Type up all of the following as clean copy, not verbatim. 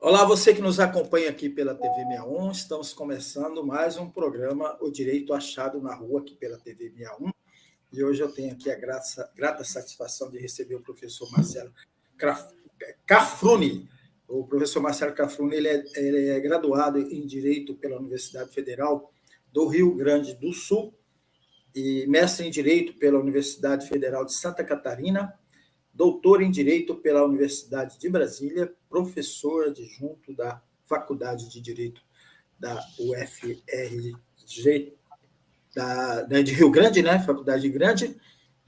Olá, você que nos acompanha aqui pela TV 61, estamos começando mais um programa O Direito Achado na Rua, aqui pela TV 61, e hoje eu tenho aqui a grata satisfação de receber o professor Marcelo Cafruni. O professor Marcelo Cafruni ele é graduado em Direito pela Universidade Federal do Rio Grande do Sul e mestre em Direito pela Universidade Federal de Santa Catarina, doutor em Direito pela Universidade de Brasília, professor adjunto da Faculdade de Direito da UFRJ, de Rio Grande, né? Faculdade de Grande,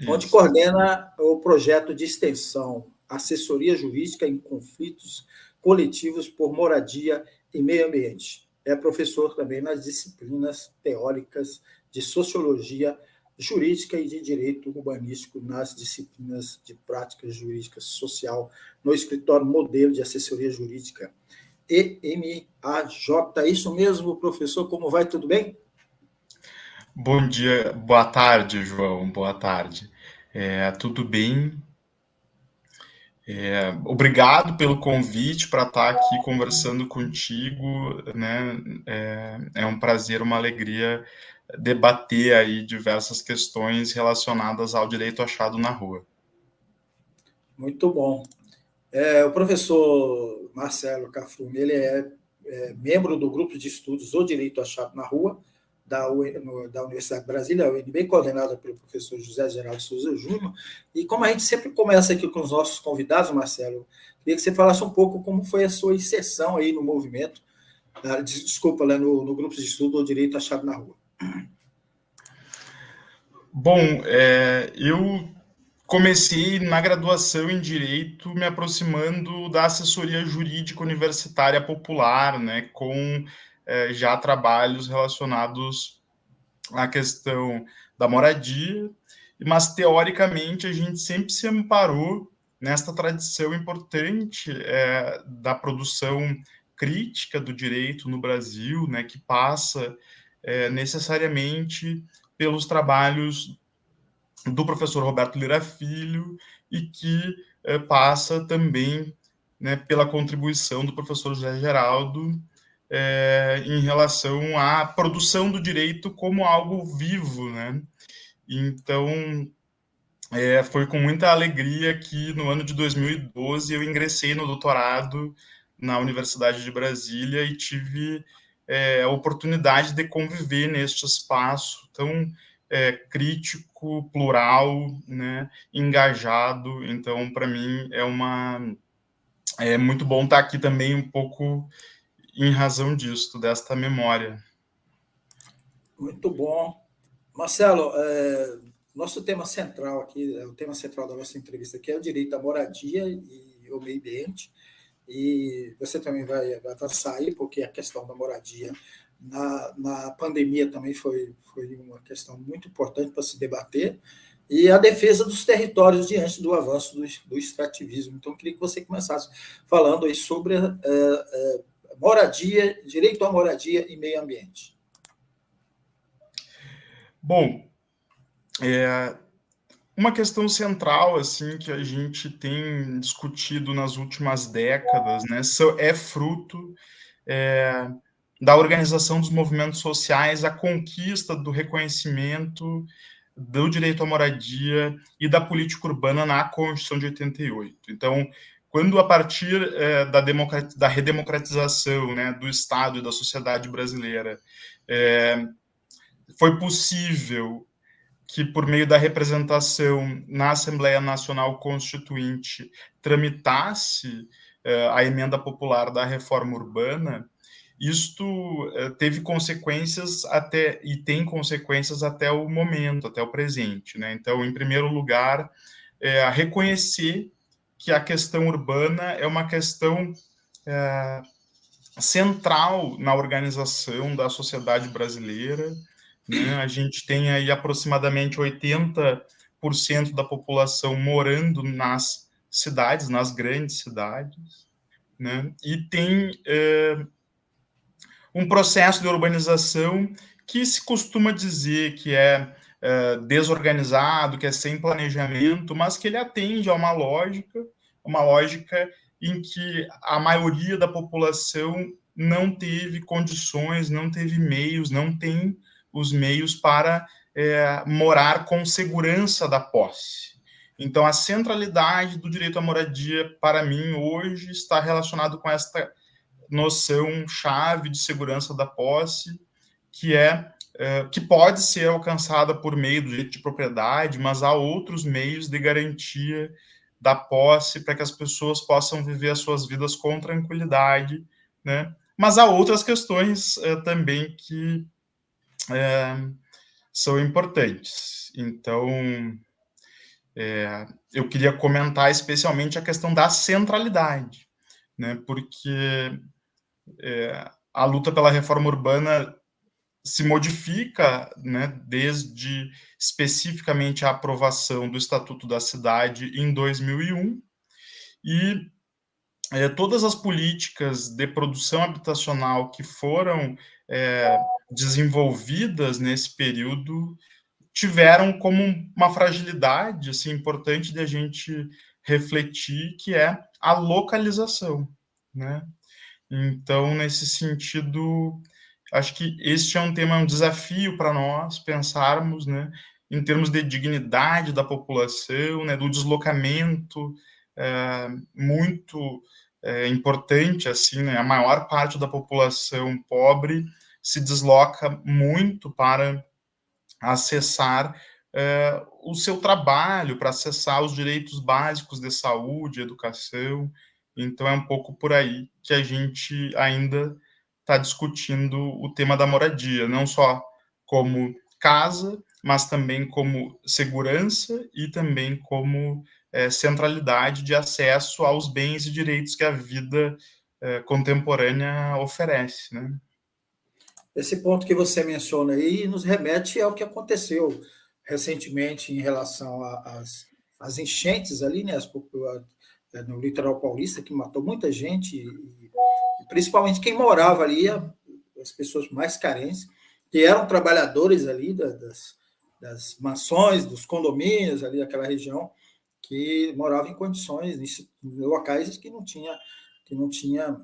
onde coordena o projeto de extensão Assessoria Jurídica em Conflitos Coletivos por Moradia e Meio Ambiente. É professor também nas disciplinas teóricas de Sociologia Jurídica e de Direito Urbanístico nas disciplinas de Prática Jurídica Social no Escritório Modelo de Assessoria Jurídica EMAJ. É isso mesmo, professor? Como vai? Tudo bem? Bom dia, boa tarde, João, boa tarde. Tudo bem? Obrigado pelo convite para estar aqui conversando contigo, né? É um prazer, uma alegria debater aí diversas questões relacionadas ao direito achado na rua. Muito bom. O professor Marcelo Cafruni, ele é membro do grupo de estudos O Direito Achado na Rua, da Universidade de Brasília, a UNB, coordenada pelo professor José Geraldo Souza Júnior. E como a gente sempre começa aqui com os nossos convidados, Marcelo, queria que você falasse um pouco como foi a sua inserção aí no movimento, no grupo de estudo O Direito Achado na Rua. Bom, eu comecei na graduação em Direito me aproximando da assessoria jurídica universitária popular, né, com já trabalhos relacionados à questão da moradia, mas teoricamente a gente sempre se amparou nesta tradição importante da produção crítica do direito no Brasil, né, que passa necessariamente pelos trabalhos do professor Roberto Lira Filho e que passa também, né, pela contribuição do professor José Geraldo em relação à produção do direito como algo vivo, né? Então, foi com muita alegria que no ano de 2012 eu ingressei no doutorado na Universidade de Brasília e tive a oportunidade de conviver neste espaço tão crítico, plural, né, engajado. Então, para mim, é muito bom estar aqui também um pouco em razão disso, desta memória. Muito bom. Marcelo, nosso tema central aqui, o tema central da nossa entrevista aqui é o direito à moradia e ao meio ambiente. E você também vai avançar aí, porque a questão da moradia na pandemia também foi uma questão muito importante para se debater, e a defesa dos territórios diante do avanço do extrativismo. Então, eu queria que você começasse falando aí sobre moradia, direito à moradia e meio ambiente. Bom, uma questão central assim que a gente tem discutido nas últimas décadas, né, é fruto da organização dos movimentos sociais, a conquista do reconhecimento do direito à moradia e da política urbana na Constituição de 88. Então, quando a partir da redemocratização, né, do Estado e da sociedade brasileira, foi possível que, por meio da representação na Assembleia Nacional Constituinte, tramitasse a emenda popular da reforma urbana, isto teve consequências e tem consequências até o momento, até o presente, né? Então, em primeiro lugar, a reconhecer que a questão urbana é uma questão central na organização da sociedade brasileira, né? A gente tem aí aproximadamente 80% da população morando nas cidades, nas grandes cidades, né? E tem um processo de urbanização que se costuma dizer que é desorganizado, que é sem planejamento, mas que ele atende a uma lógica em que a maioria da população não teve condições, não teve meios, não tem os meios para morar com segurança da posse. Então, a centralidade do direito à moradia, para mim, hoje, está relacionado com esta noção chave de segurança da posse, que pode ser alcançada por meio do direito de propriedade, mas há outros meios de garantia da posse para que as pessoas possam viver as suas vidas com tranquilidade, né? Mas há outras questões também que são importantes. Então, eu queria comentar especialmente a questão da centralidade, né? Porque a luta pela reforma urbana se modifica, né, desde especificamente a aprovação do Estatuto da Cidade em 2001, e todas as políticas de produção habitacional que foram desenvolvidas nesse período tiveram como uma fragilidade assim, importante de a gente refletir, que é a localização, né? Então, nesse sentido, acho que este é um tema, um desafio para nós pensarmos, né, em termos de dignidade da população, né, do deslocamento muito importante, assim, né, a maior parte da população pobre se desloca muito para acessar o seu trabalho, para acessar os direitos básicos de saúde, educação. Então, é um pouco por aí que a gente ainda está discutindo o tema da moradia, não só como casa, mas também como segurança e também como centralidade de acesso aos bens e direitos que a vida contemporânea oferece, né? Esse ponto que você menciona aí nos remete ao que aconteceu recentemente em relação às enchentes ali, né, no litoral paulista, que matou muita gente, e principalmente quem morava ali, as pessoas mais carentes, que eram trabalhadores ali das mansões, dos condomínios ali daquela região, que moravam em condições, em locais que não tinha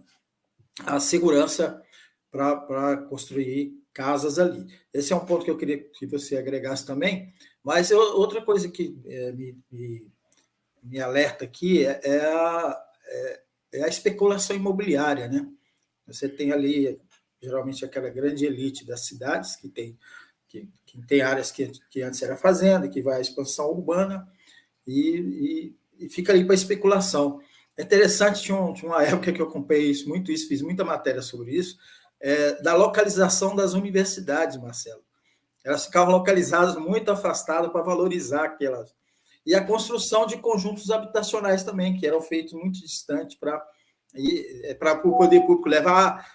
a segurança para construir casas ali. Esse é um ponto que eu queria que você agregasse também, mas outra coisa que me alerta aqui é a especulação imobiliária, né? Você tem ali, geralmente, aquela grande elite das cidades, que tem áreas que antes era fazenda, que vai à expansão urbana, e fica ali para especulação. É interessante, tinha uma época que eu acompanhei muito isso, fiz muita matéria sobre isso, da localização das universidades, Marcelo. Elas ficavam localizadas muito afastadas para valorizar aquelas. E a construção de conjuntos habitacionais também, que eram feitos muito distante para o poder público levar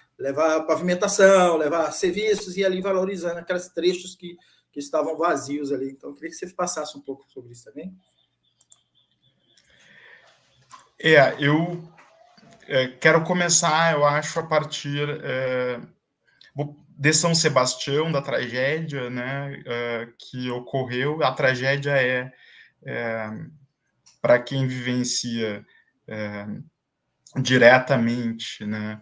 pavimentação, levar serviços e ali valorizando aqueles trechos que estavam vazios ali. Então, eu queria que você passasse um pouco sobre isso também. Eu quero começar, eu acho, a partir de São Sebastião, da tragédia, né, que ocorreu. A tragédia para quem vivencia diretamente, né,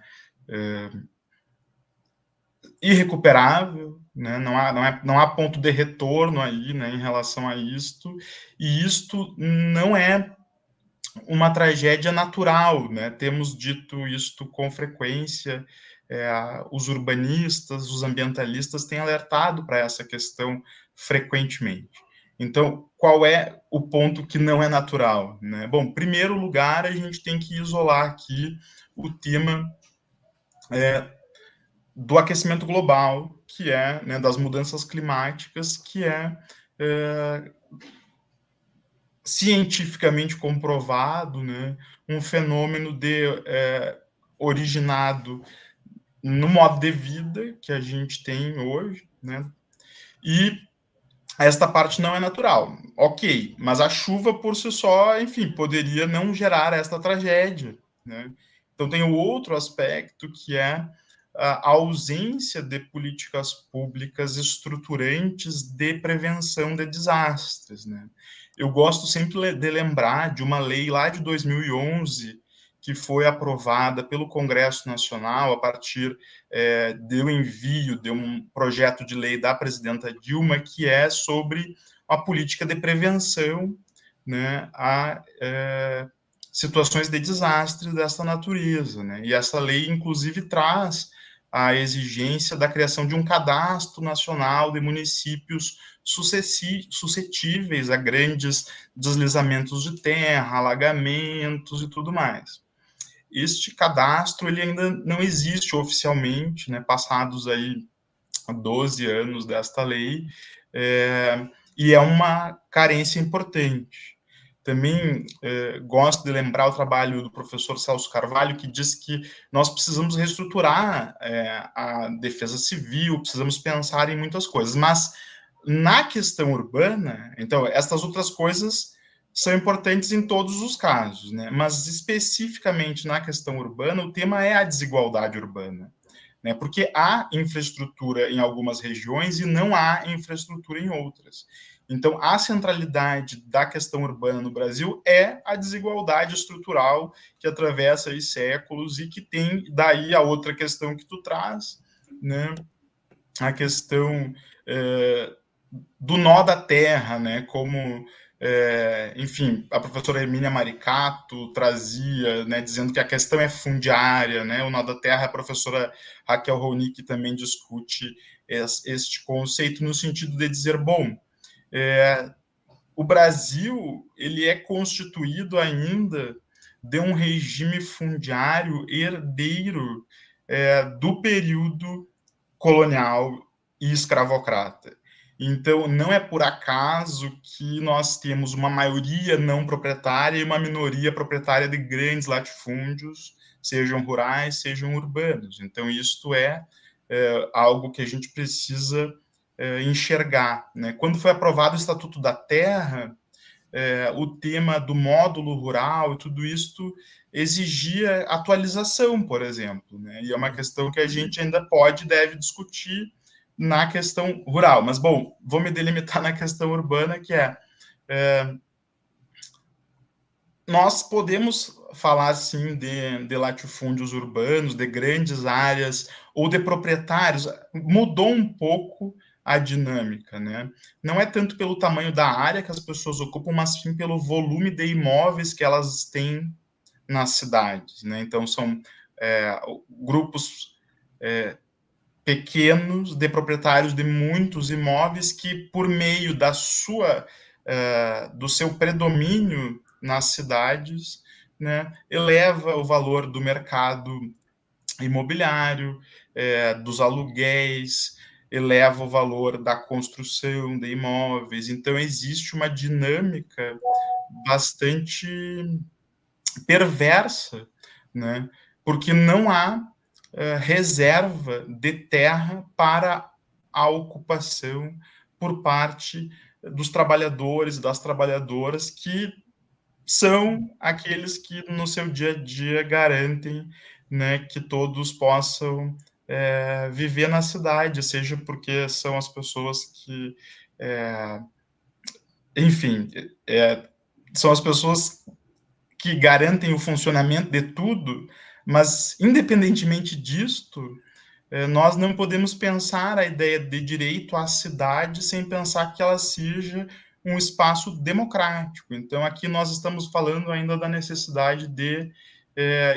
irrecuperável, né, não há ponto de retorno aí, né, em relação a isto, e isto não é uma tragédia natural, né? Temos dito isto com frequência, os urbanistas, os ambientalistas têm alertado para essa questão frequentemente. Então, qual é o ponto que não é natural, né? Bom, em primeiro lugar, a gente tem que isolar aqui o tema do aquecimento global, que é, né, das mudanças climáticas, que é cientificamente comprovado, né, um fenômeno originado no modo de vida que a gente tem hoje, né, e esta parte não é natural. Ok, mas a chuva por si só, enfim, poderia não gerar esta tragédia, né? Então tem o outro aspecto, que é a ausência de políticas públicas estruturantes de prevenção de desastres, né? Eu gosto sempre de lembrar de uma lei lá de 2011, que foi aprovada pelo Congresso Nacional a partir do envio de um projeto de lei da presidenta Dilma, que é sobre a política de prevenção, né, a situações de desastre dessa natureza, né? E essa lei, inclusive, traz a exigência da criação de um cadastro nacional de municípios suscetíveis a grandes deslizamentos de terra, alagamentos e tudo mais. Este cadastro ele ainda não existe oficialmente, né, passados aí 12 anos desta lei, e é uma carência importante. Também gosto de lembrar o trabalho do professor Celso Carvalho, que diz que nós precisamos reestruturar a defesa civil, precisamos pensar em muitas coisas, mas na questão urbana, então, estas outras coisas são importantes em todos os casos, né? Mas especificamente na questão urbana, o tema é a desigualdade urbana, né? Porque há infraestrutura em algumas regiões e não há infraestrutura em outras. Então, a centralidade da questão urbana no Brasil é a desigualdade estrutural que atravessa aí séculos e que tem daí a outra questão que tu traz, né? A questão do nó da terra, né? Como, enfim, a professora Hermínia Maricato trazia, né? Dizendo que a questão é fundiária, né? O nó da terra, a professora Raquel Ronick também discute este conceito no sentido de dizer, bom, o Brasil ele é constituído ainda de um regime fundiário herdeiro do período colonial e escravocrata. Então, não é por acaso que nós temos uma maioria não proprietária e uma minoria proprietária de grandes latifúndios, sejam rurais, sejam urbanos. Então, isto é algo que a gente precisa enxergar, né? Quando foi aprovado o Estatuto da Terra, o tema do módulo rural e tudo isso exigia atualização, por exemplo, né? E é uma questão que a gente ainda pode e deve discutir na questão rural. Mas, bom, vou me delimitar na questão urbana, que nós podemos falar, sim, de latifúndios urbanos, de grandes áreas, ou de proprietários. Mudou um pouco a dinâmica, né? Não é tanto pelo tamanho da área que as pessoas ocupam, mas sim pelo volume de imóveis que elas têm nas cidades, né? Então, são grupos pequenos de proprietários de muitos imóveis que, por meio do seu predomínio nas cidades, né, eleva o valor do mercado imobiliário, dos aluguéis, eleva o valor da construção de imóveis. Então, existe uma dinâmica bastante perversa, né? Porque não há reserva de terra para a ocupação por parte dos trabalhadores e das trabalhadoras, que são aqueles que no seu dia a dia garantem, né, que todos possam viver na cidade, seja porque são as pessoas que, enfim, são as pessoas que garantem o funcionamento de tudo, mas independentemente disto, nós não podemos pensar a ideia de direito à cidade sem pensar que ela seja um espaço democrático. Então, aqui nós estamos falando ainda da necessidade de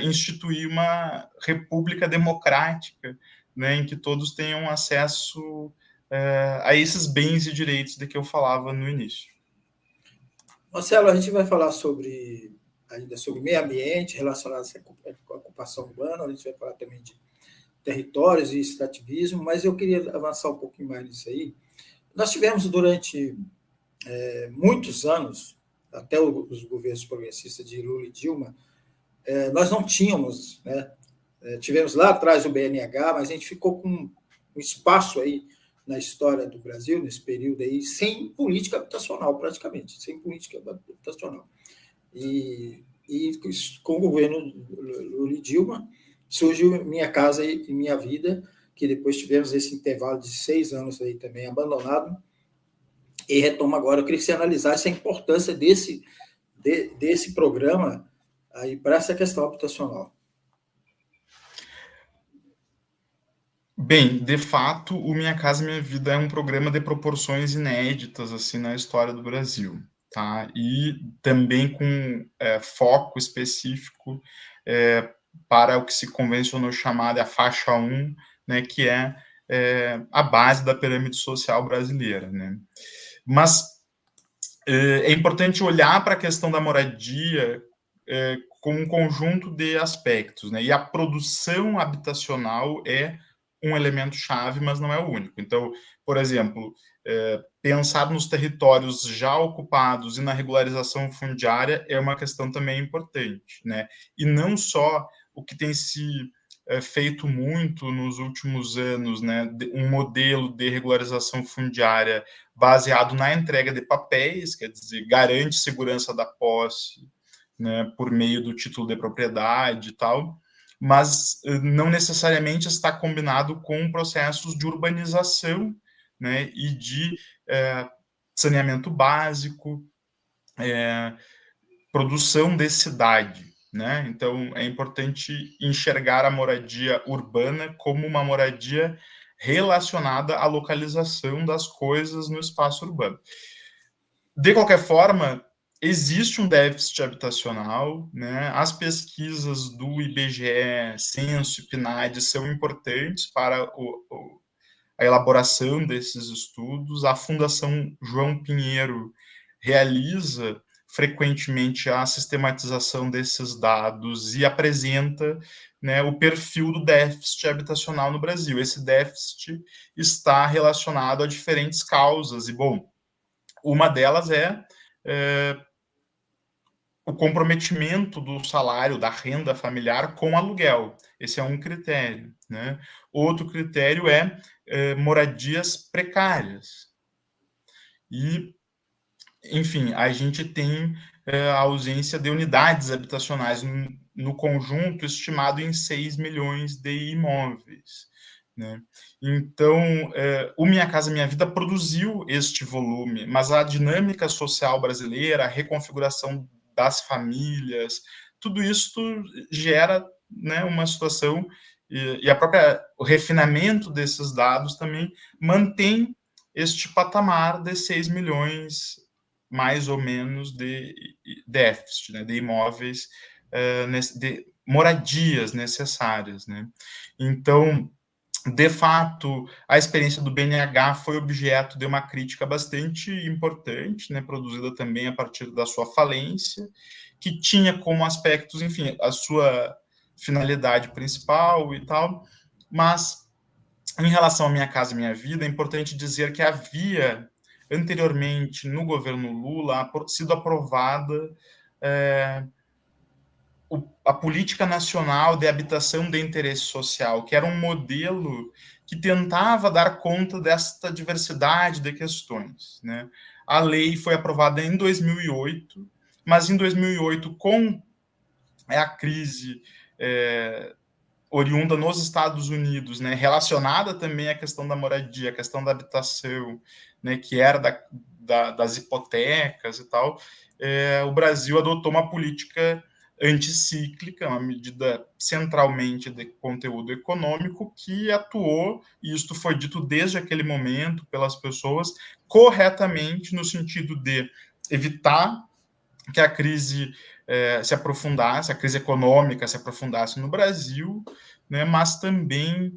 instituir uma república democrática, né, em que todos tenham acesso a esses bens e direitos de que eu falava no início. Marcelo, a gente vai falar ainda sobre meio ambiente relacionado à ocupação urbana, a gente vai falar também de territórios e extrativismo, mas eu queria avançar um pouquinho mais nisso aí. Nós tivemos durante muitos anos, até os governos progressistas de Lula e Dilma, nós não tínhamos, né? Tivemos lá atrás o BNH, mas a gente ficou com um espaço aí na história do Brasil, nesse período aí, sem política habitacional, praticamente, sem política habitacional. E com o governo Lula e Dilma, surgiu Minha Casa e Minha Vida, que depois tivemos esse intervalo de 6 anos aí também abandonado, e retoma agora. Eu queria que você analisasse a importância desse programa aí para essa questão habitacional? Bem, de fato, o Minha Casa Minha Vida é um programa de proporções inéditas assim na história do Brasil, tá? E também com foco específico para o que se convencionou chamar de a faixa 1, né, que a base da pirâmide social brasileira, né? Mas é importante olhar para a questão da moradia com um conjunto de aspectos, né? E a produção habitacional é um elemento chave, mas não é o único. Então, por exemplo, pensar nos territórios já ocupados e na regularização fundiária é uma questão também importante, né? E não só o que tem se feito muito nos últimos anos, né? Um modelo de regularização fundiária baseado na entrega de papéis, quer dizer, garante segurança da posse, né, por meio do título de propriedade e tal, mas não necessariamente está combinado com processos de urbanização, né, e de saneamento básico, produção de cidade, né? Então é importante enxergar a moradia urbana como uma moradia relacionada à localização das coisas no espaço urbano. De qualquer forma, existe um déficit habitacional, né? As pesquisas do IBGE, Censo e PNAD são importantes para a elaboração desses estudos. A Fundação João Pinheiro realiza frequentemente a sistematização desses dados e apresenta, né, o perfil do déficit habitacional no Brasil. Esse déficit está relacionado a diferentes causas, e, bom, uma delas é o comprometimento do salário, da renda familiar com aluguel. Esse é um critério, né? Outro critério é moradias precárias. E, enfim, a gente tem a ausência de unidades habitacionais no conjunto estimado em 6 milhões de imóveis, né? Então, o Minha Casa Minha Vida produziu este volume, mas a dinâmica social brasileira, a reconfiguração das famílias, tudo isso gera, né, uma situação, e o refinamento desses dados também mantém este patamar de 6 milhões, mais ou menos, de déficit, né, de imóveis, de moradias necessárias, né? Então, de fato, a experiência do BNH foi objeto de uma crítica bastante importante, né, produzida também a partir da sua falência, que tinha como aspectos, enfim, a sua finalidade principal e tal, mas em relação à Minha Casa Minha Vida, é importante dizer que havia anteriormente no governo Lula sido aprovada é, a Política Nacional de Habitação de Interesse Social, que era um modelo que tentava dar conta desta diversidade de questões, né? A lei foi aprovada em 2008, mas em 2008, com a crise oriunda nos Estados Unidos, né, relacionada também à questão da moradia, à questão da habitação, né, que era das hipotecas e tal, o Brasil adotou uma política anticíclica, uma medida centralmente de conteúdo econômico que atuou, e isto foi dito desde aquele momento pelas pessoas, corretamente no sentido de evitar que a crise se aprofundasse, a crise econômica se aprofundasse no Brasil, né, mas também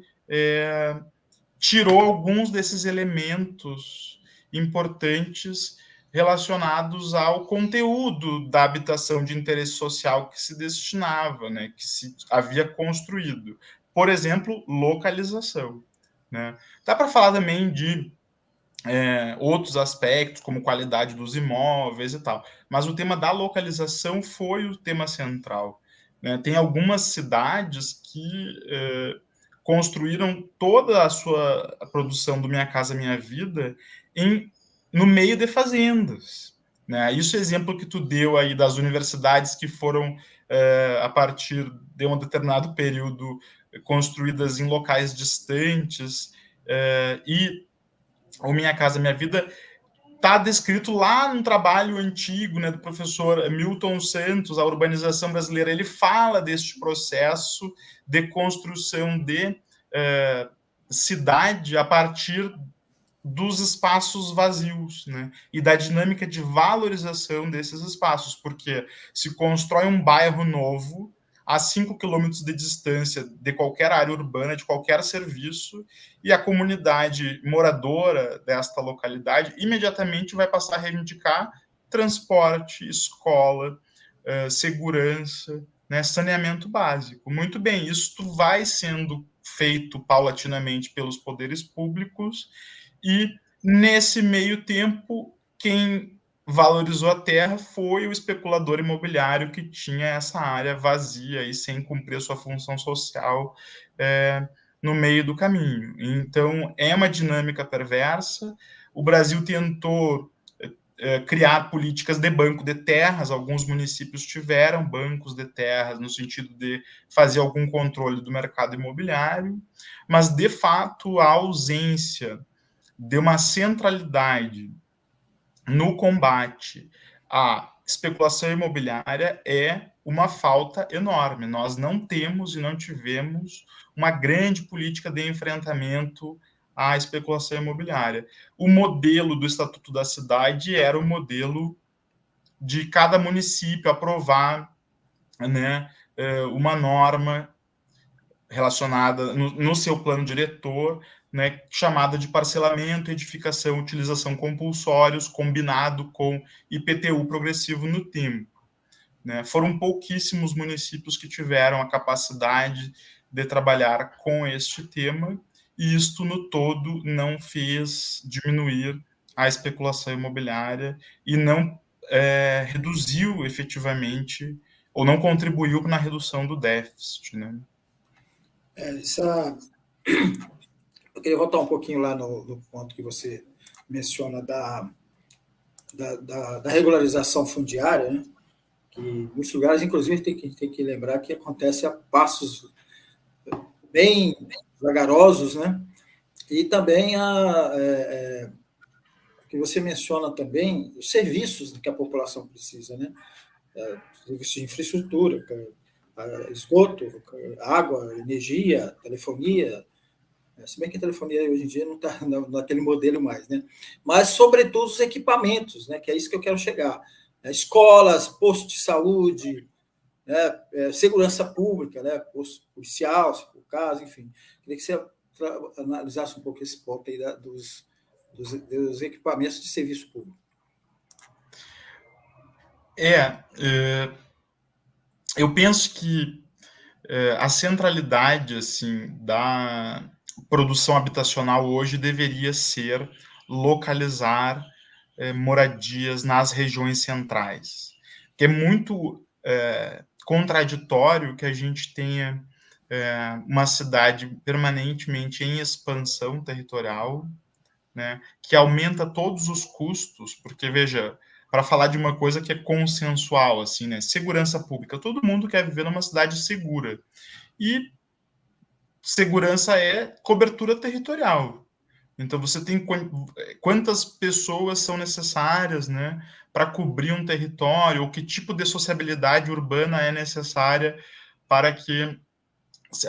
tirou alguns desses elementos importantes relacionados ao conteúdo da habitação de interesse social que se destinava, né, que se havia construído. Por exemplo, localização, né? Dá para falar também de outros aspectos, como qualidade dos imóveis e tal. Mas o tema da localização foi o tema central, né? Tem algumas cidades que construíram toda a sua produção do Minha Casa Minha Vida no meio de fazendas, né? Isso é exemplo que tu deu aí das universidades que foram, a partir de um determinado período, construídas em locais distantes, e o Minha Casa Minha Vida está descrito lá num trabalho antigo, né, do professor Milton Santos, A Urbanização Brasileira. Ele fala deste processo de construção de cidade a partir dos espaços vazios, né? E da dinâmica de valorização desses espaços, porque se constrói um bairro novo a 5 quilômetros de distância de qualquer área urbana, de qualquer serviço, e a comunidade moradora desta localidade imediatamente vai passar a reivindicar transporte, escola, segurança, né, saneamento básico. Muito bem, isso vai sendo feito paulatinamente pelos poderes públicos, e nesse meio tempo, quem valorizou a terra foi o especulador imobiliário que tinha essa área vazia e sem cumprir a sua função social no meio do caminho. Então, é uma dinâmica perversa. O Brasil tentou criar políticas de banco de terras, alguns municípios tiveram bancos de terras no sentido de fazer algum controle do mercado imobiliário, mas, de fato, a ausência de uma centralidade no combate à especulação imobiliária é uma falta enorme. Nós não temos e não tivemos uma grande política de enfrentamento à especulação imobiliária. O modelo do Estatuto da Cidade era o modelo de cada município aprovar, né, uma norma relacionada no seu plano diretor, né, chamada de parcelamento, edificação, utilização compulsórios, combinado com IPTU progressivo no tempo. Né? Foram pouquíssimos municípios que tiveram a capacidade de trabalhar com este tema, e isto, no todo, não fez diminuir a especulação imobiliária e não reduziu efetivamente, ou não contribuiu na redução do déficit, né? Eu queria voltar um pouquinho lá no ponto que você menciona da regularização fundiária, né? Que em muitos lugares, inclusive, tem que lembrar que acontece a passos bem vagarosos, né? E também que você menciona também os serviços que a população precisa, né? Serviços de infraestrutura, esgoto, água, energia, telefonia. Se bem que a telefonia hoje em dia não está naquele modelo mais, né? Mas, sobretudo, os equipamentos, né? Que é isso que eu quero chegar. Escolas, postos de saúde, né? Segurança pública, né? Posto policial, se for o caso, enfim. Queria que você analisasse um pouco esse ponto aí dos equipamentos de serviço público. Eu penso que a centralidade assim da produção habitacional hoje deveria ser localizar moradias nas regiões centrais, que é muito contraditório que a gente tenha uma cidade permanentemente em expansão territorial, né, que aumenta todos os custos, porque, veja, para falar de uma coisa que é consensual, assim, né, segurança pública, todo mundo quer viver numa cidade segura, e segurança é cobertura territorial. Então, você tem quantas pessoas são necessárias, né, para cobrir um território, ou que tipo de sociabilidade urbana é necessária para que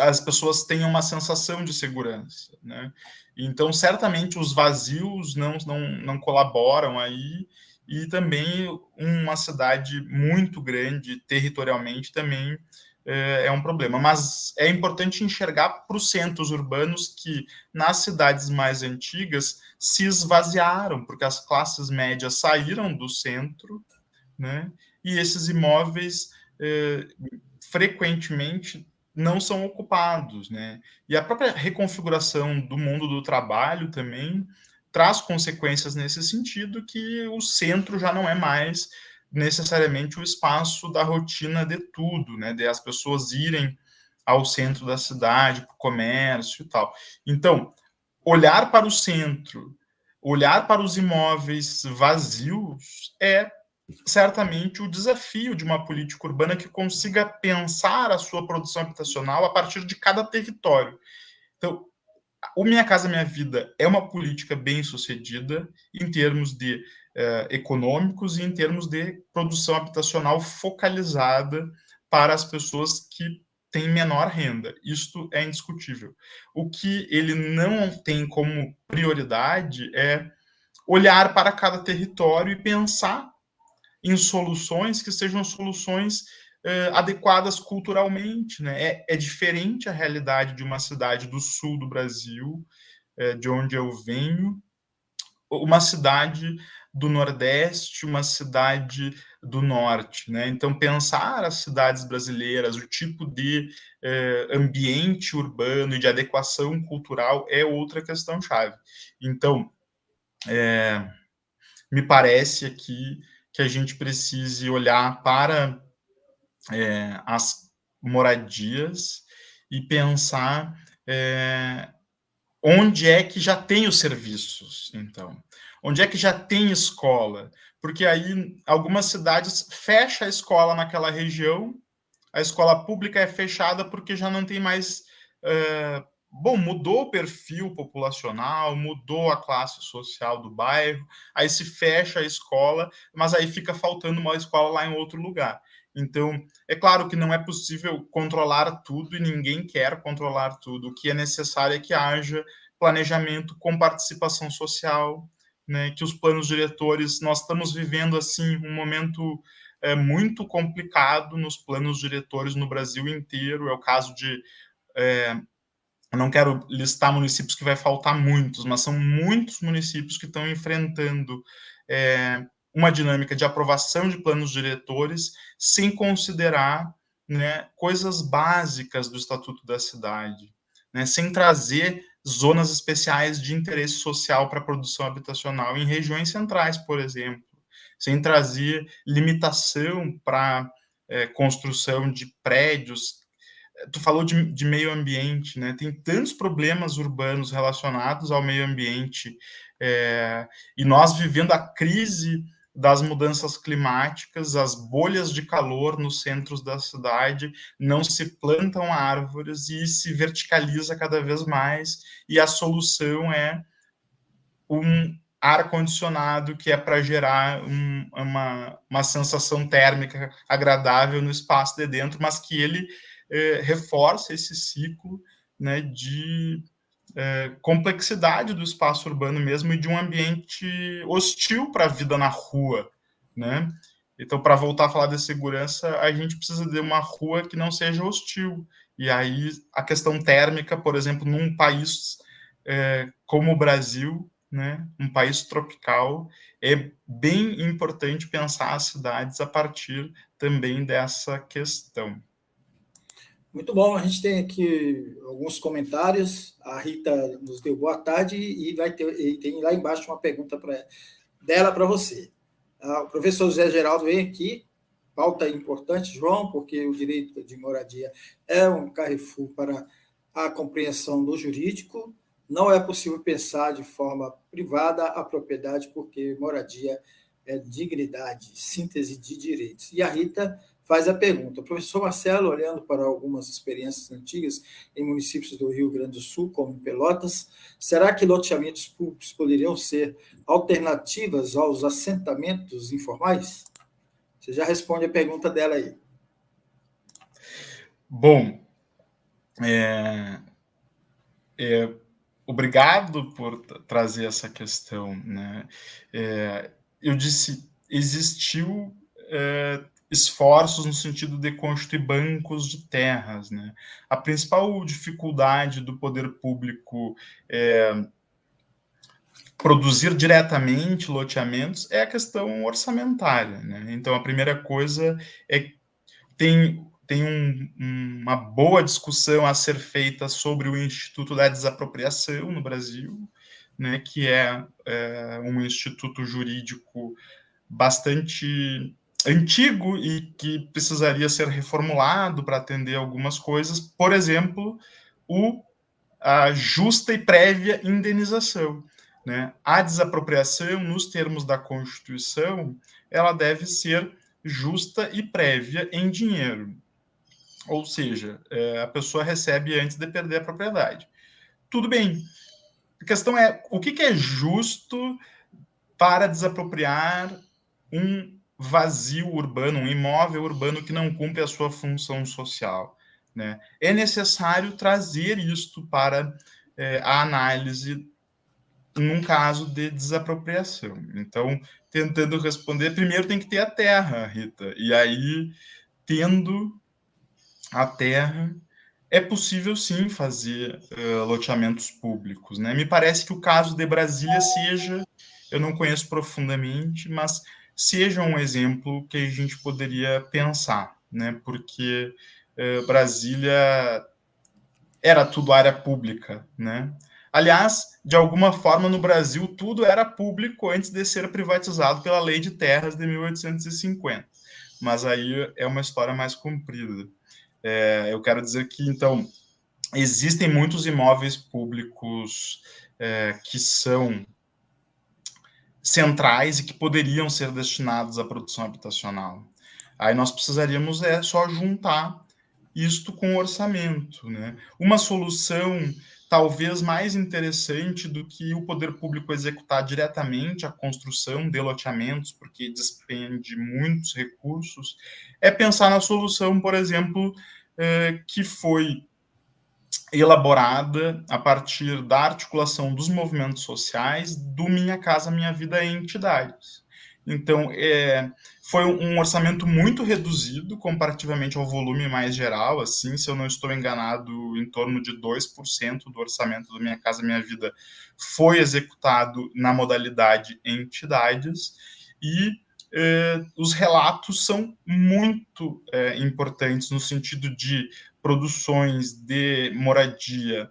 as pessoas tenham uma sensação de segurança, né? Então, certamente, os vazios não colaboram aí, e também uma cidade muito grande, territorialmente, também é um problema. Mas é importante enxergar para os centros urbanos que, nas cidades mais antigas, se esvaziaram, porque as classes médias saíram do centro, né? E esses imóveis, frequentemente, não são ocupados, né? E a própria reconfiguração do mundo do trabalho também traz consequências nesse sentido, que o centro já não é mais necessariamente o espaço da rotina de tudo, né? De as pessoas irem ao centro da cidade, para o comércio e tal. Então, olhar para o centro, olhar para os imóveis vazios é certamente o desafio de uma política urbana que consiga pensar a sua produção habitacional a partir de cada território. Então, o Minha Casa Minha Vida é uma política bem sucedida em termos de econômicos e em termos de produção habitacional focalizada para as pessoas que têm menor renda. Isto é indiscutível. O que ele não tem como prioridade é olhar para cada território e pensar em soluções que sejam soluções adequadas culturalmente, né? É diferente a realidade de uma cidade do sul do Brasil, de onde eu venho, uma cidade do Nordeste, uma cidade do Norte, né? Então, pensar as cidades brasileiras, o tipo de ambiente urbano e de adequação cultural é outra questão chave. Então, me parece aqui que a gente precise olhar para as moradias e pensar onde é que já tem os serviços, então. Onde é que já tem escola? Porque aí algumas cidades fecham a escola naquela região, a escola pública é fechada porque já não tem mais. Bom, mudou o perfil populacional, mudou a classe social do bairro, aí se fecha a escola, mas aí fica faltando uma escola lá em outro lugar. Então, é claro que não é possível controlar tudo e ninguém quer controlar tudo. O que é necessário é que haja planejamento com participação social, né, que os planos diretores, nós estamos vivendo assim um momento muito complicado nos planos diretores no Brasil inteiro. É o caso de eu não quero listar municípios que vai faltar muitos, mas são muitos municípios que estão enfrentando uma dinâmica de aprovação de planos diretores sem considerar, né, coisas básicas do Estatuto da Cidade, né, sem trazer zonas especiais de interesse social para a produção habitacional em regiões centrais, por exemplo, sem trazer limitação para construção de prédios. Tu falou de meio ambiente, né? Tem tantos problemas urbanos relacionados ao meio ambiente, e nós vivendo a crise das mudanças climáticas, as bolhas de calor nos centros da cidade, não se plantam árvores e se verticaliza cada vez mais, e a solução é um ar-condicionado que é para gerar uma sensação térmica agradável no espaço de dentro, mas que ele reforça esse ciclo, né, de complexidade do espaço urbano mesmo e de um ambiente hostil para a vida na rua, né? Então, para voltar a falar de segurança, a gente precisa de uma rua que não seja hostil. E aí, a questão térmica, por exemplo, num país como o Brasil, né, um país tropical, é bem importante pensar as cidades a partir também dessa questão. Muito bom, a gente tem aqui alguns comentários. A Rita nos deu boa tarde e tem lá embaixo uma pergunta dela para você. O professor José Geraldo vem aqui, pauta importante, João, porque o direito de moradia é um carrefour para a compreensão do jurídico. Não é possível pensar de forma privada a propriedade, porque moradia é dignidade, síntese de direitos. E a Rita faz a pergunta. O professor Marcelo, olhando para algumas experiências antigas em municípios do Rio Grande do Sul, como em Pelotas, será que loteamentos públicos poderiam ser alternativas aos assentamentos informais? Você já responde a pergunta dela aí. Bom, obrigado por trazer essa questão, né? Eu disse, existiu esforços no sentido de constituir bancos de terras, né? A principal dificuldade do poder público produzir diretamente loteamentos é a questão orçamentária, né? Então, a primeira coisa é que tem uma boa discussão a ser feita sobre o Instituto da Desapropriação no Brasil, né, que é um instituto jurídico bastante antigo e que precisaria ser reformulado para atender algumas coisas, por exemplo, a justa e prévia indenização, né? A desapropriação, nos termos da Constituição, ela deve ser justa e prévia em dinheiro. Ou seja, a pessoa recebe antes de perder a propriedade. tudo bem. A questão é, o que é justo para desapropriar um vazio urbano, um imóvel urbano que não cumpre a sua função social, né? É necessário trazer isto para a análise num caso de desapropriação. Então, tentando responder, primeiro tem que ter a terra, Rita, e aí, tendo a terra, é possível sim fazer loteamentos públicos, né? Me parece que o caso de Brasília seja, eu não conheço profundamente, mas seja um exemplo que a gente poderia pensar, né? Porque Brasília era tudo área pública, né? Aliás, de alguma forma no Brasil tudo era público antes de ser privatizado pela Lei de Terras de 1850. Mas aí é uma história mais comprida. Eu quero dizer que, então, existem muitos imóveis públicos que são centrais e que poderiam ser destinados à produção habitacional. Aí nós precisaríamos só juntar isto com o orçamento, né? Uma solução talvez mais interessante do que o poder público executar diretamente a construção de loteamentos, porque despende muitos recursos, é pensar na solução, por exemplo, que foi elaborada a partir da articulação dos movimentos sociais do Minha Casa Minha Vida em entidades. Então, foi um orçamento muito reduzido comparativamente ao volume mais geral, assim, se eu não estou enganado, em torno de 2% do orçamento do Minha Casa Minha Vida foi executado na modalidade entidades, e os relatos são muito importantes no sentido de produções de moradia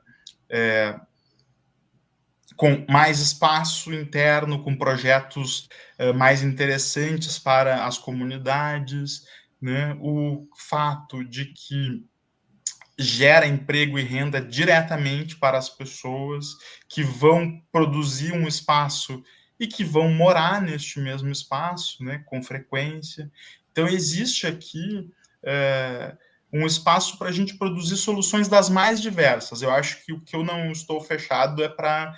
com mais espaço interno, com projetos mais interessantes para as comunidades, né? O fato de que gera emprego e renda diretamente para as pessoas que vão produzir um espaço e que vão morar neste mesmo espaço, né, com frequência. Então, existe aqui um espaço para a gente produzir soluções das mais diversas. Eu acho que o que eu não estou fechado é para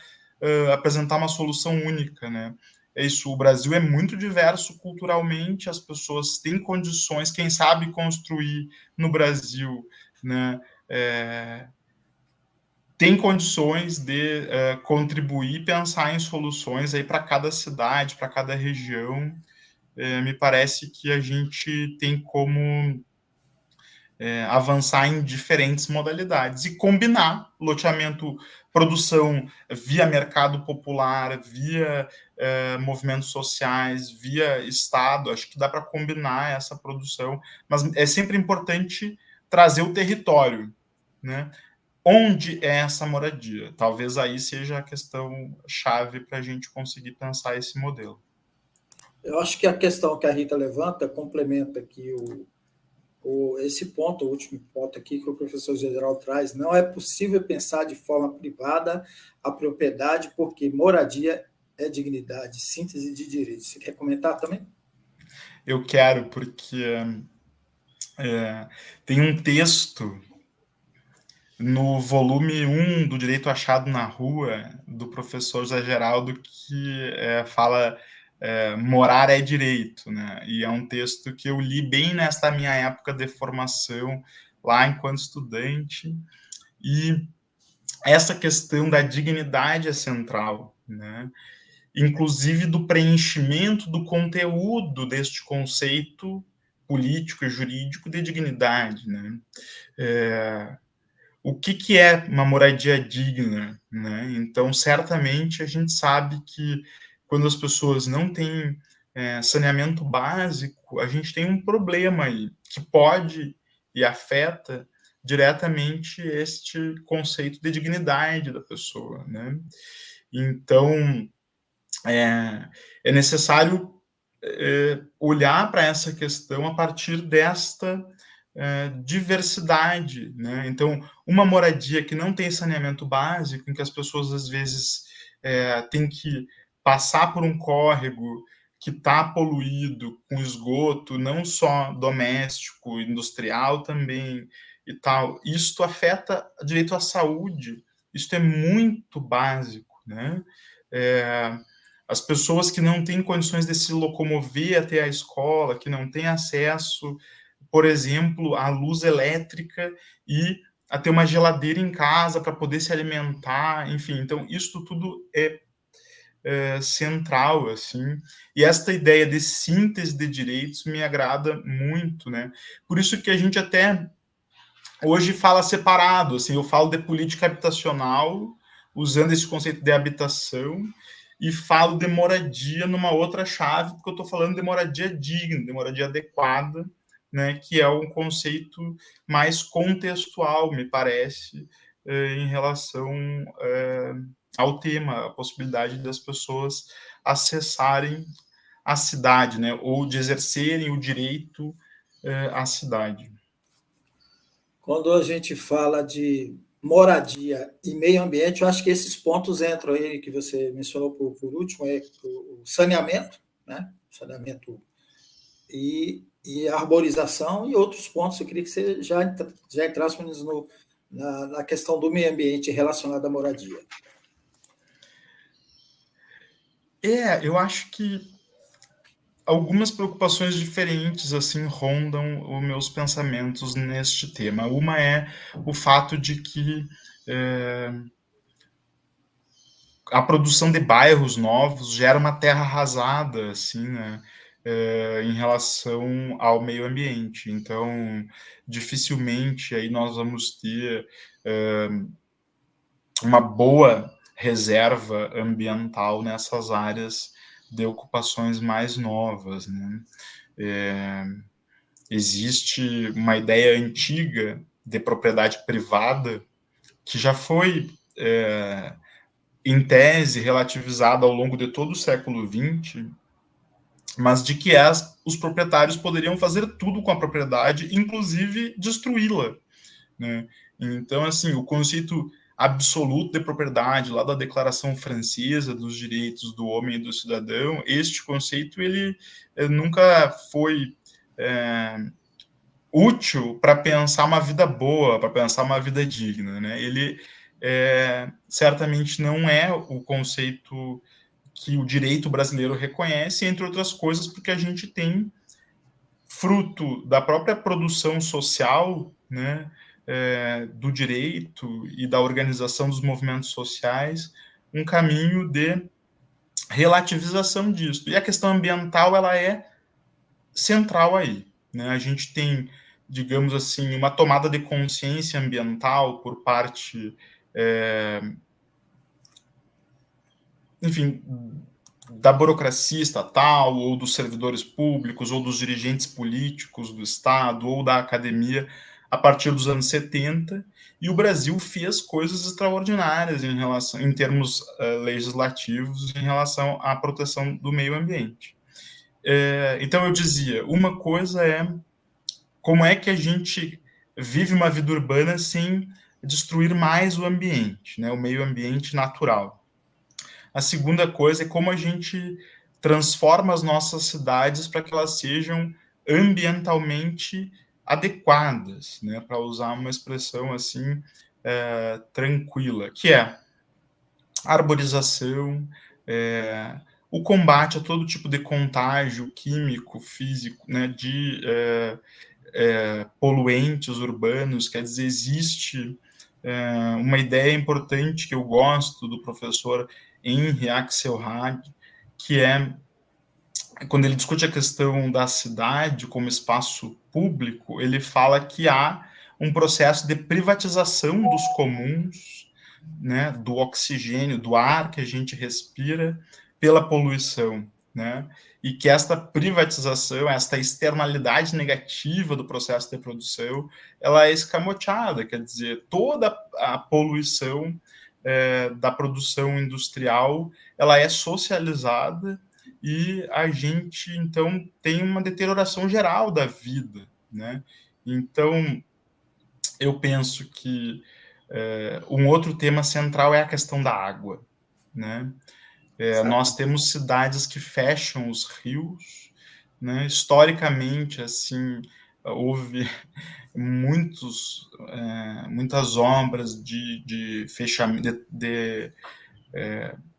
apresentar uma solução única, né? É isso, o Brasil é muito diverso culturalmente, as pessoas têm condições, quem sabe construir no Brasil, né, tem condições de contribuir e pensar em soluções aí para cada cidade, para cada região. Me parece que a gente tem como avançar em diferentes modalidades e combinar loteamento, produção via mercado popular, via movimentos sociais, via Estado. Acho que dá para combinar essa produção, mas é sempre importante trazer o território, né? Onde é essa moradia? Talvez aí seja a questão chave para a gente conseguir pensar esse modelo. Eu acho que a questão que a Rita levanta complementa aqui esse ponto, o último ponto aqui que o professor Geral traz. Não é possível pensar de forma privada a propriedade, porque moradia é dignidade, síntese de direitos. Você quer comentar também? Eu quero, porque tem um texto no volume 1 do Direito Achado na Rua, do professor José Geraldo, que fala morar é direito, né? E é um texto que eu li bem nesta minha época de formação, lá enquanto estudante, e essa questão da dignidade é central, né? Inclusive do preenchimento do conteúdo deste conceito político e jurídico de dignidade, né? O que é uma moradia digna, né? Então, certamente a gente sabe que quando as pessoas não têm saneamento básico, a gente tem um problema aí que pode e afeta diretamente este conceito de dignidade da pessoa, né? Então, é necessário olhar para essa questão a partir desta diversidade, né? Então, uma moradia que não tem saneamento básico, em que as pessoas às vezes têm que passar por um córrego que está poluído com esgoto, não só doméstico, industrial também e tal. Isto afeta o direito à saúde, isso é muito básico, né? As pessoas que não têm condições de se locomover até a escola, que não têm acesso, por exemplo, à luz elétrica e a ter uma geladeira em casa para poder se alimentar, enfim. Então, isso tudo é central, assim. E esta ideia de síntese de direitos me agrada muito, né? Por isso que a gente até hoje fala separado, assim, eu falo de política habitacional, usando esse conceito de habitação, e falo de moradia numa outra chave, porque eu estou falando de moradia digna, de moradia adequada, né, que é um conceito mais contextual, me parece, em relação ao tema, a possibilidade das pessoas acessarem a cidade, né, ou de exercerem o direito à cidade. Quando a gente fala de moradia e meio ambiente, eu acho que esses pontos entram aí, que você mencionou por último, é o saneamento, né? Saneamento e arborização e outros pontos. Eu queria que você já entrasse na questão do meio ambiente relacionado à moradia. Eu acho que algumas preocupações diferentes assim rondam os meus pensamentos neste tema. Uma é o fato de que a produção de bairros novos gera uma terra arrasada, assim, né, em relação ao meio ambiente. Então, dificilmente aí nós vamos ter uma boa reserva ambiental nessas áreas de ocupações mais novas, né? Existe uma ideia antiga de propriedade privada que já foi, em tese, relativizada ao longo de todo o século XX, mas de que os proprietários poderiam fazer tudo com a propriedade, inclusive destruí-la, né? Então, assim, o conceito absoluto de propriedade, lá da Declaração Francesa dos Direitos do Homem e do Cidadão, este conceito, ele nunca foi útil para pensar uma vida boa, para pensar uma vida digna, né? Ele certamente não é o conceito que o direito brasileiro reconhece, entre outras coisas, porque a gente tem, fruto da própria produção social, né, do direito e da organização dos movimentos sociais, um caminho de relativização disso. E a questão ambiental, ela é central aí, né? A gente tem, digamos assim, uma tomada de consciência ambiental por parte, enfim, da burocracia estatal, ou dos servidores públicos, ou dos dirigentes políticos do Estado, ou da academia, a partir dos anos 70, e o Brasil fez coisas extraordinárias em termos legislativos, em relação à proteção do meio ambiente. Então, eu dizia, uma coisa é como é que a gente vive uma vida urbana sem destruir mais o ambiente, né, o meio ambiente natural. A segunda coisa é como a gente transforma as nossas cidades para que elas sejam ambientalmente adequadas, né, para usar uma expressão assim tranquila, que é a arborização, o combate a todo tipo de contágio químico, físico, né, de poluentes urbanos. Quer dizer, existe uma ideia importante que eu gosto do professor Henri Axelrad, que é quando ele discute a questão da cidade como espaço público, ele fala que há um processo de privatização dos comuns, né, do oxigênio, do ar que a gente respira, pela poluição, né? E que esta privatização, esta externalidade negativa do processo de produção, ela é escamoteada, quer dizer, toda a poluição da produção industrial, ela é socializada, e a gente, então, tem uma deterioração geral da vida, né? Então, eu penso que um outro tema central é a questão da água, né? Nós temos cidades que fecham os rios, né? Historicamente, assim, houve muitas obras de fechamento,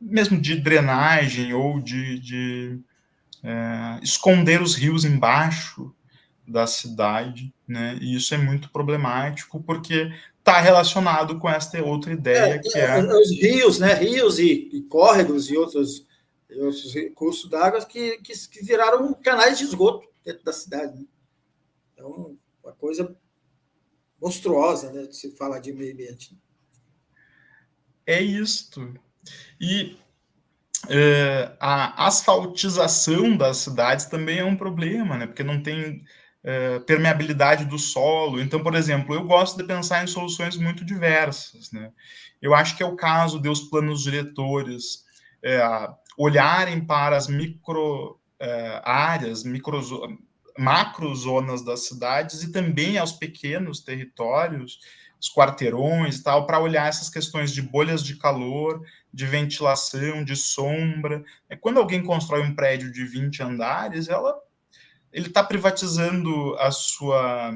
mesmo de drenagem ou de esconder os rios embaixo da cidade, né? E isso é muito problemático porque está relacionado com esta outra ideia que é os rios, né? Rios e córregos e outros recursos d'água que viraram canais de esgoto dentro da cidade. Né? Então, uma coisa monstruosa, né? De se falar de meio ambiente. É isto. E a asfaltização das cidades também é um problema, né? Porque não tem permeabilidade do solo. Então, por exemplo, eu gosto de pensar em soluções muito diversas, né? Eu acho que é o caso de os planos diretores olharem para as áreas, macrozonas das cidades e também aos pequenos territórios, os quarteirões e tal, para olhar essas questões de bolhas de calor, de ventilação, de sombra. Quando alguém constrói um prédio de 20 andares, ele está privatizando a sua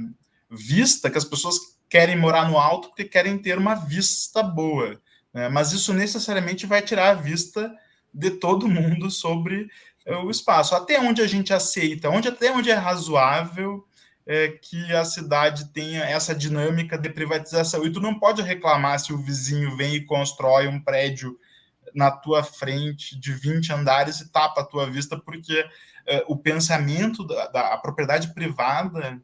vista, que as pessoas querem morar no alto porque querem ter uma vista boa, né? Mas isso necessariamente vai tirar a vista de todo mundo sobre o espaço. Até onde a gente aceita, até onde é razoável que a cidade tenha essa dinâmica de privatização. E tu não pode reclamar se o vizinho vem e constrói um prédio na tua frente de 20 andares e tapa a tua vista, porque o pensamento da propriedade privada,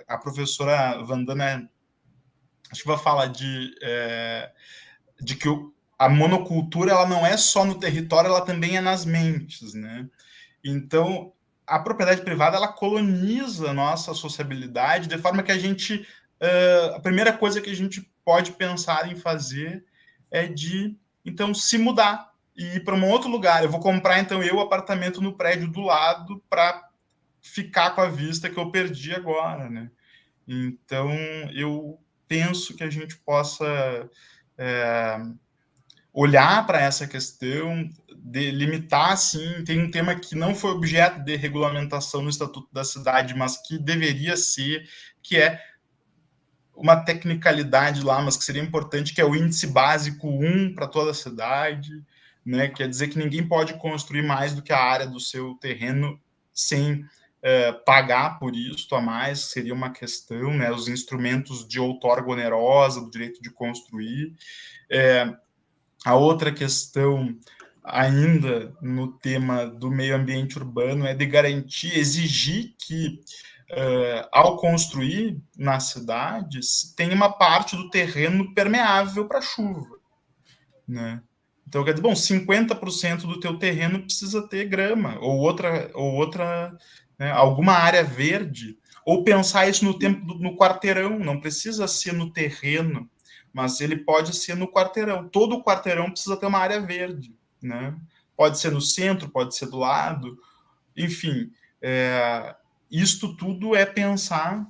a professora Vandana, acho que vai falar de que a monocultura ela não é só no território, ela também é nas mentes, né? Então, a propriedade privada ela coloniza a nossa sociabilidade de forma que a primeira coisa que a gente pode pensar em fazer é de então se mudar e ir para um outro lugar. Eu vou comprar então o apartamento no prédio do lado para ficar com a vista que eu perdi agora, né? Então eu penso que a gente possa olhar para essa questão, de limitar, sim, tem um tema que não foi objeto de regulamentação no Estatuto da Cidade, mas que deveria ser, que é uma tecnicalidade lá, mas que seria importante, que é o índice básico 1 para toda a cidade, né? Quer dizer que ninguém pode construir mais do que a área do seu terreno sem pagar por isso a mais, seria uma questão, né? Os instrumentos de outorga onerosa, do direito de construir. A outra questão, ainda no tema do meio ambiente urbano, é de garantir, exigir que, ao construir nas cidades, tenha uma parte do terreno permeável para chuva, né? Então, quer dizer, bom, 50% do teu terreno precisa ter grama, ou outra, né, alguma área verde, ou pensar isso no quarteirão, não precisa ser no terreno, mas ele pode ser no quarteirão. Todo quarteirão precisa ter uma área verde, né? Pode ser no centro, pode ser do lado, enfim, isto tudo é pensar.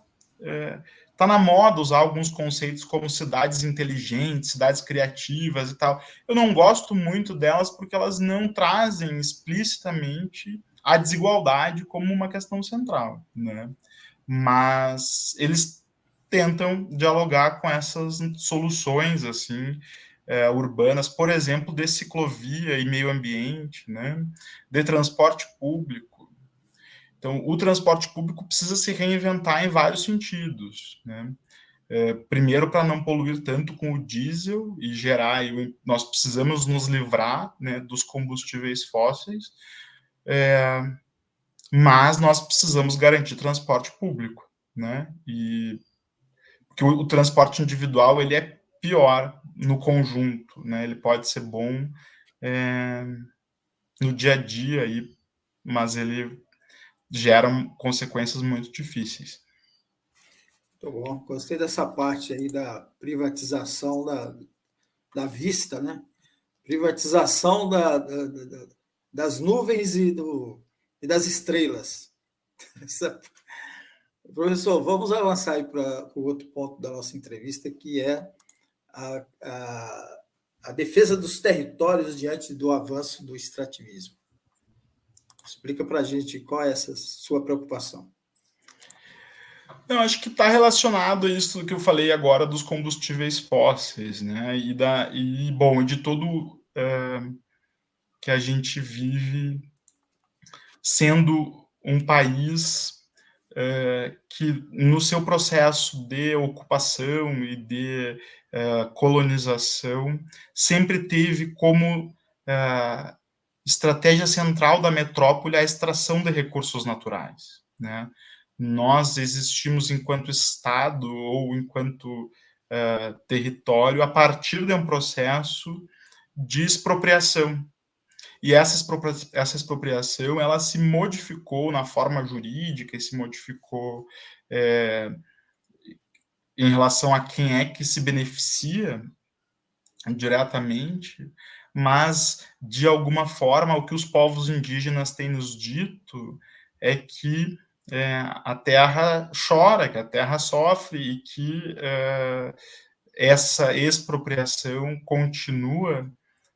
Está na moda usar alguns conceitos como cidades inteligentes, cidades criativas e tal. Eu não gosto muito delas porque elas não trazem explicitamente a desigualdade como uma questão central, né? Mas eles tentam dialogar com essas soluções assim urbanas, por exemplo, de ciclovia e meio ambiente, né? De transporte público. Então, o transporte público precisa se reinventar em vários sentidos, né? Primeiro, para não poluir tanto com o diesel e gerar, nós precisamos nos livrar, né, dos combustíveis fósseis, mas nós precisamos garantir transporte público, né? E porque o transporte individual ele é pior no conjunto, né? Ele pode ser bom no dia a dia, mas ele gera consequências muito difíceis. Muito bom. Gostei dessa parte aí da privatização da vista, né? Privatização das nuvens e das estrelas. Professor, vamos avançar aí para o outro ponto da nossa entrevista, que é a defesa dos territórios diante do avanço do extrativismo. Explica para a gente qual é essa sua preocupação. Eu acho que está relacionado a isso que eu falei agora dos combustíveis fósseis, né? Bom, de todo que a gente vive sendo um país que, no seu processo de ocupação e de colonização, sempre teve como estratégia central da metrópole a extração de recursos naturais, né? Nós existimos enquanto Estado ou enquanto território a partir de um processo de expropriação. E essa expropriação ela se modificou na forma jurídica e se modificou é, em relação a quem é que se beneficia diretamente, mas, de alguma forma, o que os povos indígenas têm nos dito é que a terra chora, que a terra sofre e que essa expropriação continua,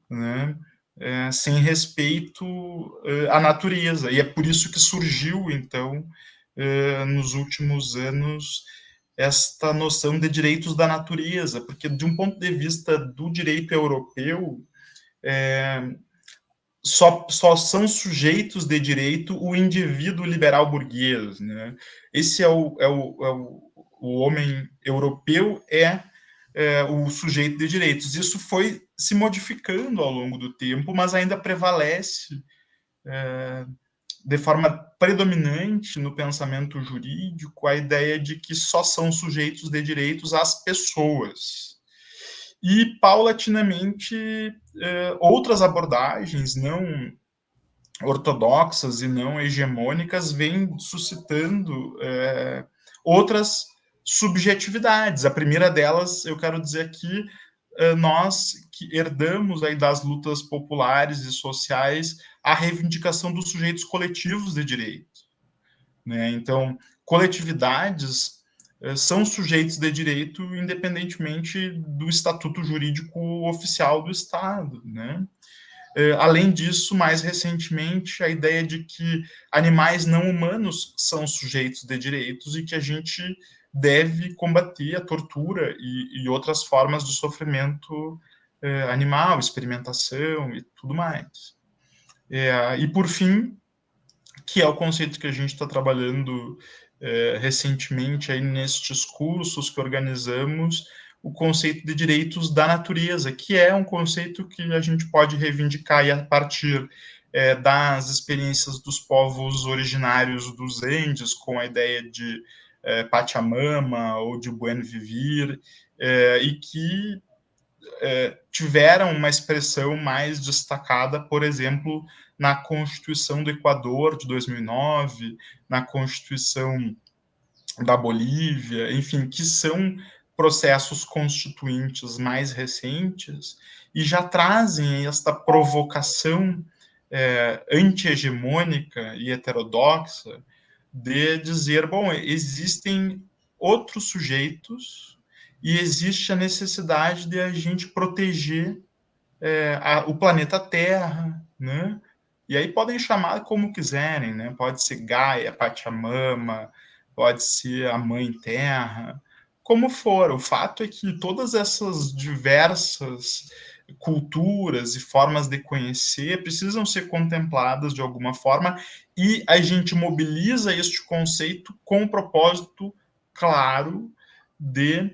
né, sem respeito à natureza. E é por isso que surgiu, então, nos últimos anos, esta noção de direitos da natureza, porque, de um ponto de vista do direito europeu, só são sujeitos de direito o indivíduo liberal burguês, né? Esse o homem europeu o sujeito de direitos. Isso foi se modificando ao longo do tempo, mas ainda prevalece de forma predominante no pensamento jurídico a ideia de que só são sujeitos de direitos as pessoas. E, paulatinamente, outras abordagens não ortodoxas e não hegemônicas vêm suscitando outras subjetividades. A primeira delas, eu quero dizer que nós que herdamos aí das lutas populares e sociais a reivindicação dos sujeitos coletivos de direito, né? Então, coletividades são sujeitos de direito independentemente do estatuto jurídico oficial do Estado, né? Além disso, mais recentemente, a ideia de que animais não humanos são sujeitos de direitos e que a gente deve combater a tortura e outras formas de sofrimento animal, experimentação e tudo mais. E, por fim, que é o conceito que a gente está trabalhando recentemente aí nestes cursos que organizamos, o conceito de direitos da natureza, que é um conceito que a gente pode reivindicar a partir das experiências dos povos originários dos Andes, com a ideia de Pachamama ou de Buen Vivir, e que tiveram uma expressão mais destacada, por exemplo, na Constituição do Equador de 2009, na Constituição da Bolívia, enfim, que são processos constituintes mais recentes e já trazem esta provocação anti-hegemônica e heterodoxa de dizer, bom, existem outros sujeitos e existe a necessidade de a gente proteger o planeta Terra, né? E aí podem chamar como quiserem, né? Pode ser Gaia, Pachamama, pode ser a Mãe Terra, como for. O fato é que todas essas diversas culturas e formas de conhecer precisam ser contempladas de alguma forma e a gente mobiliza este conceito com o propósito claro de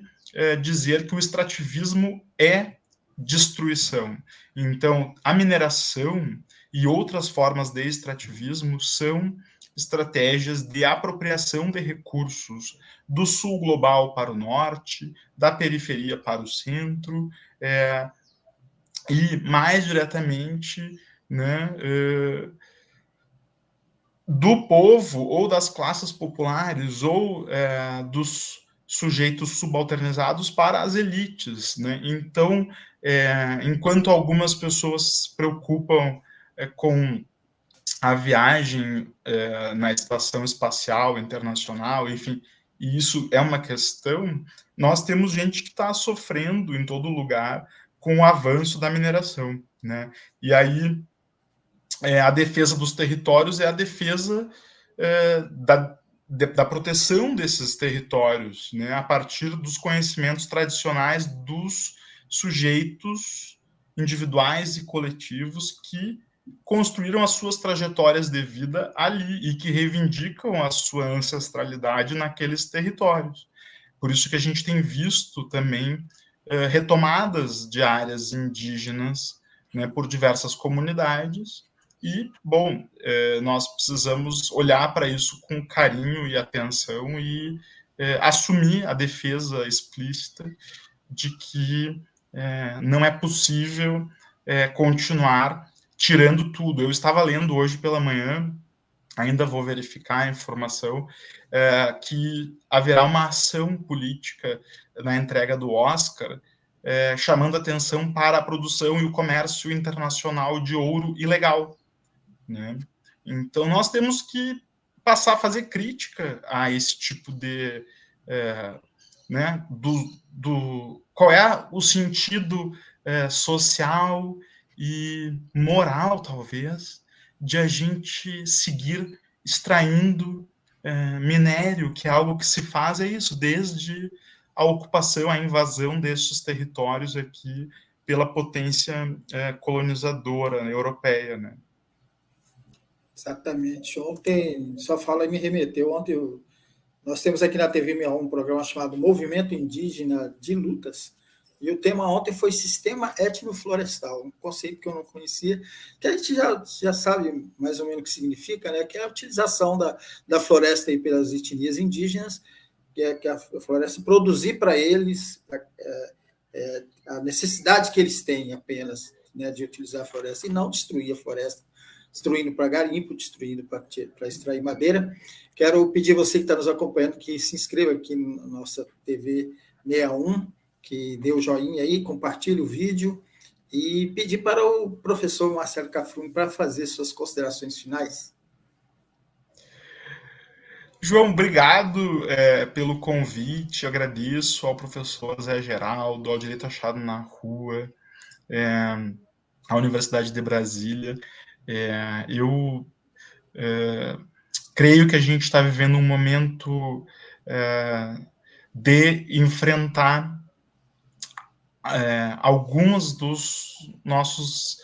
dizer que o extrativismo é destruição. Então, a mineração e outras formas de extrativismo são estratégias de apropriação de recursos do sul global para o norte, da periferia para o centro, e mais diretamente, né, do povo ou das classes populares ou dos sujeitos subalternizados para as elites, né? Então, enquanto algumas pessoas se preocupam com a viagem na estação espacial internacional, enfim, e isso é uma questão, nós temos gente que está sofrendo em todo lugar com o avanço da mineração, né? E aí a defesa dos territórios é a defesa da proteção desses territórios, né, a partir dos conhecimentos tradicionais dos sujeitos individuais e coletivos que construíram as suas trajetórias de vida ali e que reivindicam a sua ancestralidade naqueles territórios. Por isso que a gente tem visto também retomadas de áreas indígenas, né, por diversas comunidades. E, bom, nós precisamos olhar para isso com carinho e atenção e assumir a defesa explícita de que não é possível continuar tirando tudo. Eu estava lendo hoje pela manhã, ainda vou verificar a informação, que haverá uma ação política na entrega do Oscar, chamando atenção para a produção e o comércio internacional de ouro ilegal, né? Então, nós temos que passar a fazer crítica a esse tipo de... né, qual é o sentido social e moral, talvez, de a gente seguir extraindo minério, que é algo que se faz, é isso, desde a ocupação, a invasão desses territórios aqui pela potência colonizadora europeia, né? Exatamente. Ontem, só fala e me remeteu, ontem nós temos aqui na TV 61 um programa chamado Movimento Indígena de Lutas, e o tema ontem foi Sistema Étnico-Florestal, um conceito que eu não conhecia, que a gente já sabe mais ou menos o que significa, né? Que é a utilização da floresta aí pelas etnias indígenas, que a floresta produzir para eles a necessidade que eles têm apenas, né, de utilizar a floresta e não destruir a floresta, destruindo para garimpo, destruindo para extrair madeira. Quero pedir você que está nos acompanhando que se inscreva aqui na nossa TV 61, que dê o joinha aí, compartilhe o vídeo e pedir para o professor Marcelo Cafrune para fazer suas considerações finais. João, obrigado pelo convite, agradeço ao professor Zé Geraldo, ao Direito Achado na Rua, à Universidade de Brasília. Eu creio que a gente está vivendo um momento de enfrentar alguns dos nossos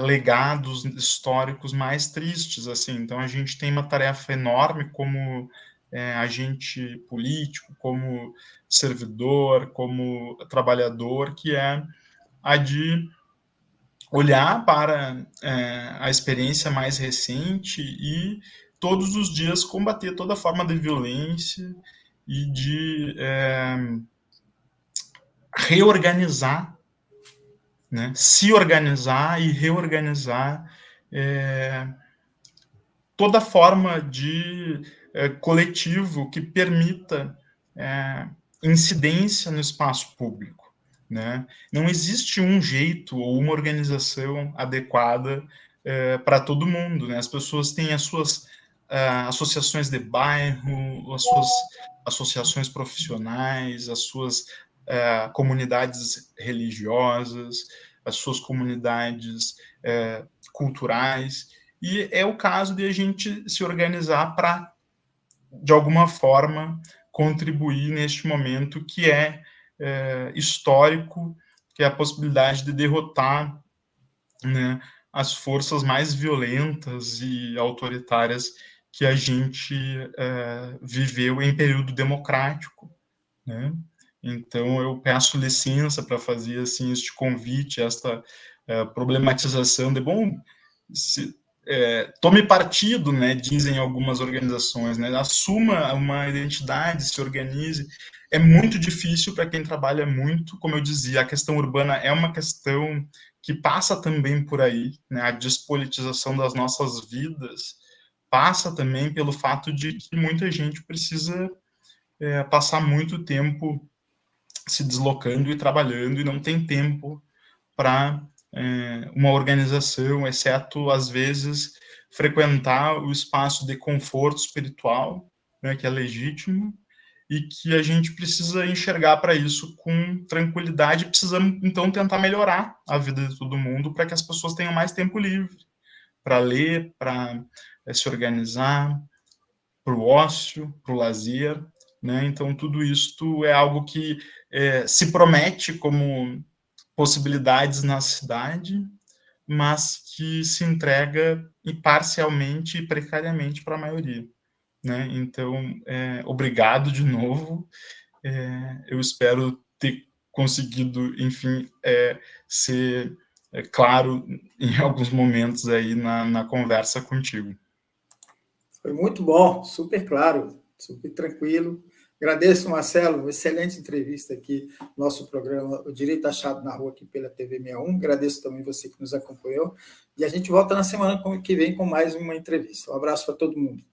legados históricos mais tristes, assim. Então a gente tem uma tarefa enorme como agente político, como servidor, como trabalhador, que é a de olhar para a experiência mais recente e todos os dias combater toda forma de violência e de reorganizar, né? Se organizar e reorganizar toda forma de coletivo que permita incidência no espaço público, né? Não existe um jeito ou uma organização adequada para todo mundo, né? As pessoas têm as suas associações de bairro, as suas associações profissionais, as suas comunidades religiosas, as suas comunidades culturais, e é o caso de a gente se organizar para, de alguma forma, contribuir neste momento que é histórico, que é a possibilidade de derrotar, né, as forças mais violentas e autoritárias que a gente viveu em período democrático, né? Então, eu peço licença para fazer assim este convite, esta problematização de, bom, tome partido, né, dizem algumas organizações, né, assuma uma identidade, se organize. É muito difícil para quem trabalha muito, como eu dizia, a questão urbana é uma questão que passa também por aí, né, a despolitização das nossas vidas passa também pelo fato de que muita gente precisa passar muito tempo se deslocando e trabalhando e não tem tempo para uma organização, exceto, às vezes, frequentar o espaço de conforto espiritual, né, que é legítimo, e que a gente precisa enxergar para isso com tranquilidade. Precisamos, então, tentar melhorar a vida de todo mundo para que as pessoas tenham mais tempo livre para ler, para se organizar, para o ócio, para o lazer, né? Então, tudo isto é algo que se promete como possibilidades na cidade, mas que se entrega parcialmente e precariamente para a maioria, né? Então, obrigado de novo. Eu espero ter conseguido, enfim, ser claro em alguns momentos aí na conversa contigo. Foi muito bom, super claro, super tranquilo. Agradeço, Marcelo, excelente entrevista aqui, nosso programa O Direito Achado na Rua, aqui pela TV 61. Agradeço também você que nos acompanhou. E a gente volta na semana que vem com mais uma entrevista. Um abraço para todo mundo.